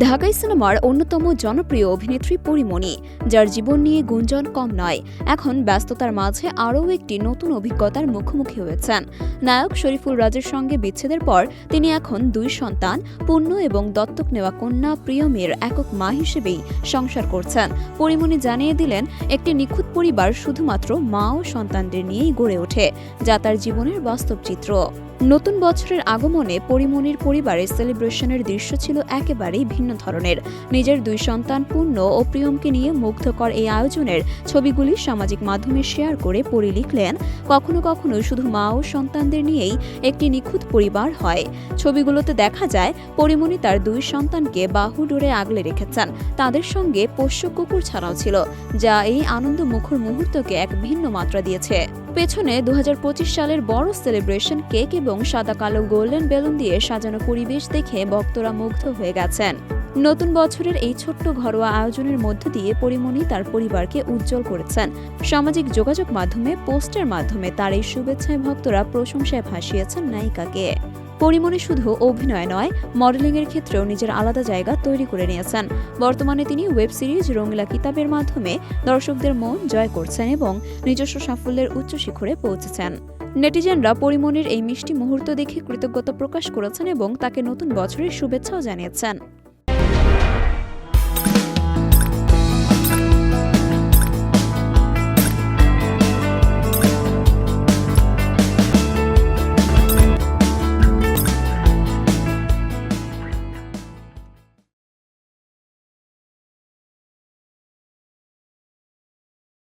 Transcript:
ঢাকাই সিনেমার অন্যতম জনপ্রিয় অভিনেত্রী পরীমণি, যার জীবন নিয়ে গুঞ্জন কম নয়। এখন ব্যস্ততার মাঝে আরও একটি নতুন অভিজ্ঞতার মুখোমুখি হয়েছেন। নায়ক শরীফুল রাজের সঙ্গে বিচ্ছেদের পর তিনি এখন 2 সন্তান, পূর্ণ এবং দত্তক নেওয়া কন্যা প্রিয়মের একক মা হিসেবেই সংসার করছেন। পরীমণি জানিয়ে দিলেন, একটি নিখুঁত পরিবার শুধুমাত্র মা ও সন্তানদের নিয়েই গড়ে ওঠে, যা তার জীবনের বাস্তব চিত্র। নতুন বছরের আগমনে পরীমণির পরিবারের সেলিব্রেশনের দৃশ্য ছিল একেবারেই ভিন্ন ধরনের। নিজের 2 সন্তান পূর্ণ ও প্রিয়মকে নিয়ে মুগ্ধকর এই আয়োজনের ছবিগুলি সামাজিক মাধ্যমে শেয়ার করে পরী লিখলেন, কখনো কখনো শুধু মা ও সন্তানদের নিয়েই একটি নিখুঁত পরিবার হয়। ছবিগুলোতে দেখা যায় পরীমণি তার 2 সন্তানকে বাহুডোরে আগলে রেখেছেন। তাদের সঙ্গে পোষ্য কুকুর ছাড়াও ছিল, যা এই আনন্দমুখর মুহূর্তকে এক ভিন্ন মাত্রা দিয়েছে। পেছনে 2025 সালের বড় সেলিব্রেশন কেক এবং সাদা কালো গোল্ডেন বেলুন দিয়ে সাজানো পরিবেশ দেখে ভক্তরা মুগ্ধ হয়ে গেছেন। নতুন বছরের এই ছোট্ট ঘরোয়া আয়োজনের মধ্য দিয়ে পরীমণি তার পরিবারকে উজ্জ্বল করেছেন। সামাজিক যোগাযোগ মাধ্যমে পোস্টের মাধ্যমে তার এই শুভেচ্ছায় ভক্তরা প্রশংসায় ভাসিয়েছেন নায়িকাকে। পরীমণি শুধু অভিনয় নয়, মডেলিংয়ের ক্ষেত্রেও নিজের আলাদা জায়গা তৈরি করে নিয়েছেন। বর্তমানে তিনি ওয়েব সিরিজ রঙিলা কিতাবের মাধ্যমে দর্শকদের মন জয় করছেন এবং নিজস্ব সাফল্যের উচ্চ শিখরে পৌঁছেছেন। নেটিজেনরা পরীমণির এই মিষ্টি মুহূর্ত দেখে কৃতজ্ঞতা প্রকাশ করেছেন এবং তাকে নতুন বছরের শুভেচ্ছাও জানিয়েছেন।